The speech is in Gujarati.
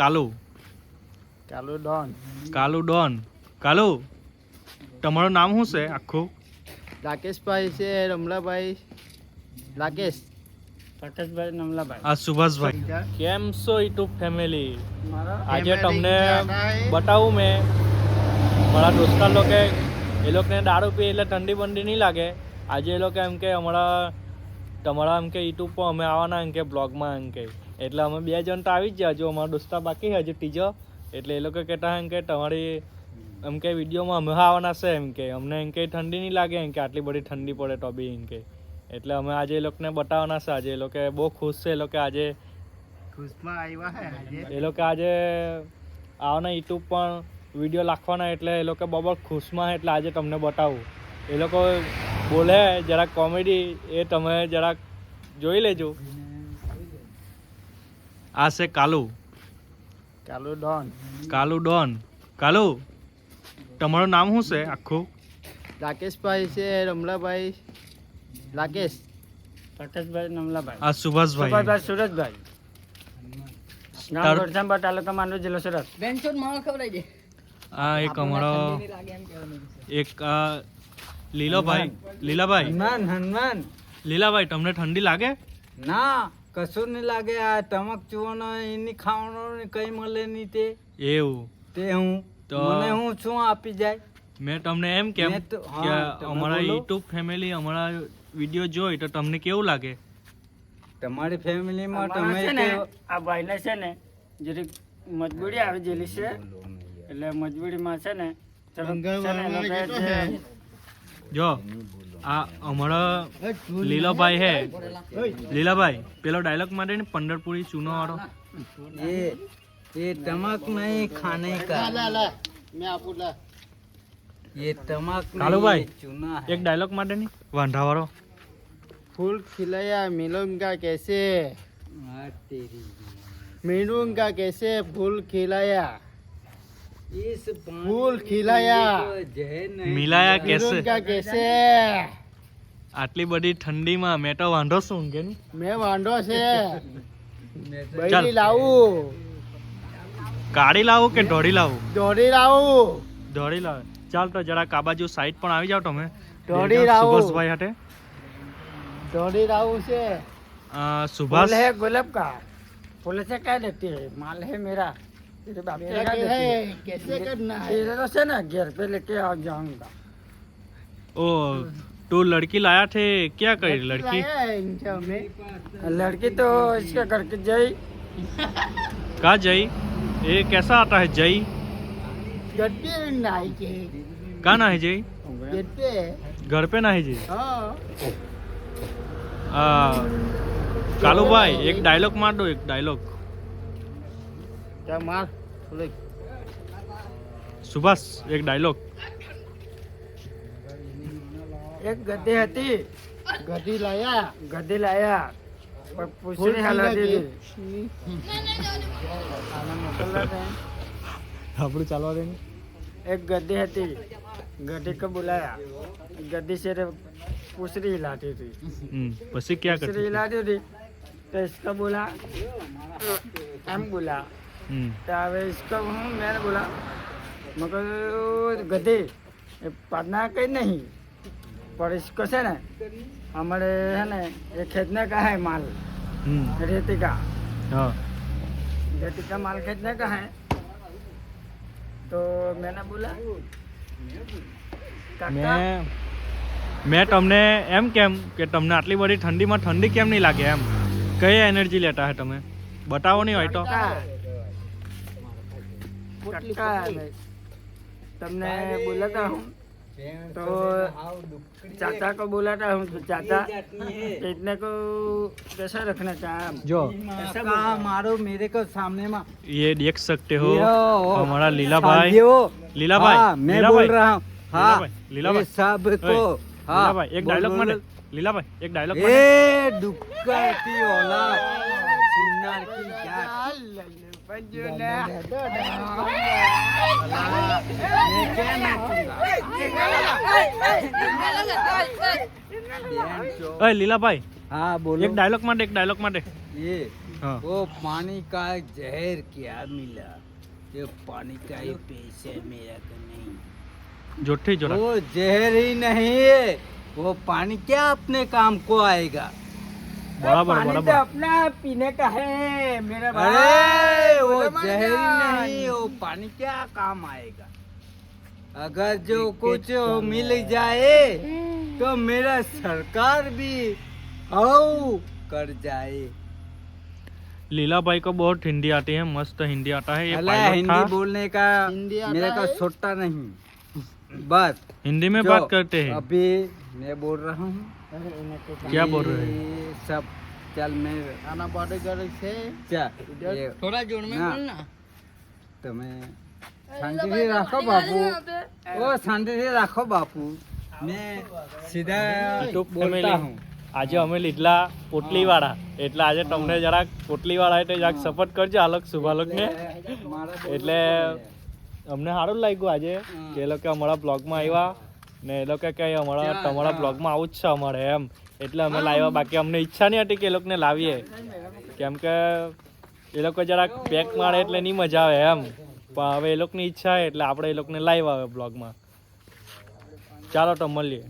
કાલુ કાલુ ડોન કાલુ ડોન કાલુ તમારું નામ શું છે આખું? રાકેશભાઈ છે રમલાભાઈ રાકેશભાઈ નમલાભાઈ આ સુભાષભાઈ. કેમ છો યુટ્યુબ ફેમિલી? આજે તમને બતાવું મેં મારા દોસ્તાર લોકો એ લોકોને દારૂ પી એટલે ઠંડી બંડી નહીં લાગે. આજે એ લોકો એમ કે તમારા એમ કે યુટ્યુબ પર અમે આવવાના એમ કે બ્લોગમાં એમ કે એટલે અમે 2 જણ તો આવી જ ગયા. હજુ અમારો દોસ્તાર બાકી હજુ ત્રીજો એટલે એ લોકો કહેતા એમ કે તમારી એમ કે વિડીયોમાં અમે આવવાના છે એમ કે અમને એમ કે ઠંડી નહીં લાગે એમ કે આટલી બધી ઠંડી પડે તો બી એમ કે એટલે અમે આજે એ લોકોને બતાવવાના છે. આજે એ લોકો બહુ ખુશ છે. એ લોકો આજે ખુશમાં આવ્યા હે આજે એ લોકો આજે આવવાના યુટ્યુબ પણ વિડીયો નાખવાના એટલે એ લોકો બરાબર ખુશમાં એટલે આજે તમને બતાવું. એ લોકો બોલે જરાક કોમેડી એ તમે જરાક જોઈ લેજો. આ છે કાલુ કાલુ ડોન કાલુ તમારું નામ શું છે આખું? રાકેશભાઈ છે રમલાભાઈ રાકેશભાઈ નમલાભાઈ આ સુભાષભાઈ. સુરજભાઈ તારું- ગોરધનપર તાલુકા માંડવી જિલ્લો સુરત. આ એક અમારો એક લીલાભાઈ લીલાભાઈ તમને ઠંડી લાગે? ના કશું નહીં લાગે. આ ટમક ચૂવાનો એની ખાવાનો ને કઈ મળે નહીં તે એવું તે હું તો મને હું શું આપી જાય. મેં તમને એમ કેમ મેં તો હા, કે તમે અમારા બોલો. યુટ્યુબ ફેમિલી અમારા વિડીયો જોઈ તો તમને કેવું લાગે? તમારી ફેમિલીમાં તમે આ ભાઈને છે ને જરીક મજબૂરી આવી ગયેલી છે એટલે મજબૂરીમાં છે ને જો આ અમારા લીલાભાઈ હે લીલાભાઈ પેલો ડાયલોગ માટે ને 15 પૂરી ચૂનો વાળો ये टमक नहीं खाने का मैं आपको ला ये टमक कालूभाई, चूना है. એક ડાયલોગ માટે ની વાંઢા વાળો फूल खिलाया मिलूंगा कैसे तेरी मिलूंगा कैसे फूल खिलाया इस फूल खिलाया મિલાયા કેસે मिलूंगा कैसे આટલી બધી ઠંડીમાં મેં તો વાંઢો શું કે ની मैं वांडो से बैली लाऊं કાળી લાવું કે ઢોળી લાવું? दौड़ी लाऊं ઢોળી લાવે. ચાલ તો જરાક આ બાજુ સાઈડ પણ આવી જાવ તમે. ઢોળી લાવું. સુભાષભાઈ હાટે दौड़ी लाऊं से સુભાષ फूल है गुलाब का फूल से क्या देती है माल है मेरा तेरे बाप के क्या देती है कैसे करना है तेरे तो से ना घर पे लेके आ जाऊंगा ओ तू लड़की लाया थे क्या करी लड़की? लड़की तो इसके घर के जय कहा जई? ये कैसा आता है जई? घर पे नहीं के कहा ना है जई? घर पे घर पे ना है जई? हाँ कालू भाई एक डायलॉग मार दो. एक डायलॉग क्या मार सुभाष एक डायलॉग. एक गद्दी હતી ગધી લાયા પણ પૂછડી હલાતી હતી આને મોકલવા દે આપણું ચાલવા દે. एक गद्दी હતી गद्दी को बुलाया गद्दी से पूछड़ी हिलाती थी પછી क्या पूछड़ी करती? हिलाती थी तो इसका बोला एम बोला तो अब इसको मैंने बोला मगर गद्दी पढ़ना कहीं नहीं पर इसको से ना हमारे है ना ये खरीदने का है माल रेती का हाँ रेती का माल खरीदने का है तो मैंने बोला काका મેં તમને એમ કેમ કે તમને આટલી બધી ઠંડીમાં ઠંડી કેમ નહીં લાગે એમ કઈ એનર્જી લેતા હે તમે બતાવો નહીં હોય તો काका तुमने बोला था हूँ तो चाचा को बोला था हूँ तो चाचा इतने को कैसा रखना चाहे जो मारो मेरे को सामने में ये देख सकते हो यो, हमारा लीलाभाई लीलाभाई हाँ, मैं बोल रहा हूँ हाँ लीलाभाई ये सब को हाँ लीलाभाई एक डायलॉग मारे लीलाभाई एक डायलॉग मारे ए डुक्कर की औलाद चिन्नार की जात मैं क्या नाचूंगा ओए लीलाभाई हाँ बोलो एक डायलॉग मारे ये हाँ वो पानी का जहर क्या मिला, ये पानी का ही पैसे मेरा का नहीं, जोठी जोरा वो जहर ही नहीं है, वो पानी क्या अपने काम को आएगा। बराबर पानी तो बराबर अपना पीने का है मेरा भाई। अरे वो जहर ही नहीं, वो पानी क्या काम आएगा। अगर जो कुछ मिल जाए तो मेरा सरकार भी आओ कर जाए। लीला भाई को बहुत हिंदी आती है, मस्त हिंदी आता है। ये अला पायलट हिंदी था, बोलने का मेरे को छोटा नहीं, बस हिंदी में जो बात करते हैं। अभी मैं बोल रहा हूँ क्या बोल रहे हैं? ये सब चल मैं आना पड़ेगा से चल थोड़ा जोर में बोलना। તમે શાંતિથી રાખો બાપુ, ઓ શાંતિથી રાખો બાપુ, मैं सीधा યુટ્યુબ बोलता ફેમિલી हूँ। આજે અમે લીધલા પોટલી વાળા, એટલે આજે તમને જરાક પોટલી વાળા એટલે જરાક સપોર્ટ કરજો આલોક શુભાલોકને. એટલે અમને સારું લાગ્યું આજે કે એ લોકો અમારા બ્લોગમાં આવ્યા ને એ લોકો કે તમારા બ્લોગમાં આવું જ છે અમારે એમ, એટલે અમે લાવ્યા. બાકી અમને ઈચ્છા નહીં હતી કે એ લોકોને લાવીએ, કેમ કે એ લોકો જરાક પેક મારે એટલે નહીં મજા આવે એમ, પણ હવે એ લોકોની ઈચ્છા એટલે આપણે એ લોકોને લાવ્યા હવે બ્લોગમાં. ચાલો તો મળીએ.